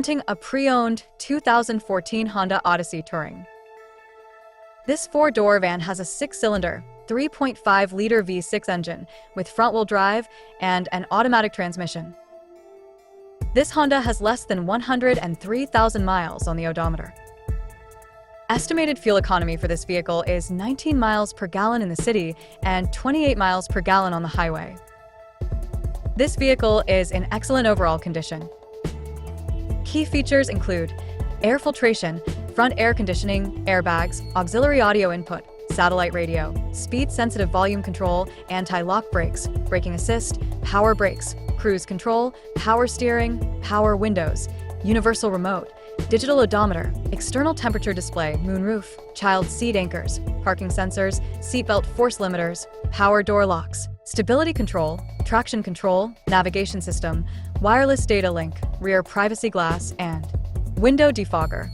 Presenting a pre-owned 2014 Honda Odyssey Touring. This four-door van has a six-cylinder, 3.5-liter V6 engine with front-wheel drive and an automatic transmission. This Honda has less than 103,000 miles on the odometer. Estimated fuel economy for this vehicle is 19 miles per gallon in the city and 28 miles per gallon on the highway. This vehicle is in excellent overall condition. Key features include air filtration, front air conditioning, airbags, auxiliary audio input, satellite radio, speed-sensitive volume control, anti-lock brakes, braking assist, power brakes, cruise control, power steering, power windows, universal remote, digital odometer, external temperature display, moonroof, child seat anchors, parking sensors, seatbelt force limiters, power door locks, stability control, traction control, navigation system, wireless data link, rear privacy glass, and window defogger.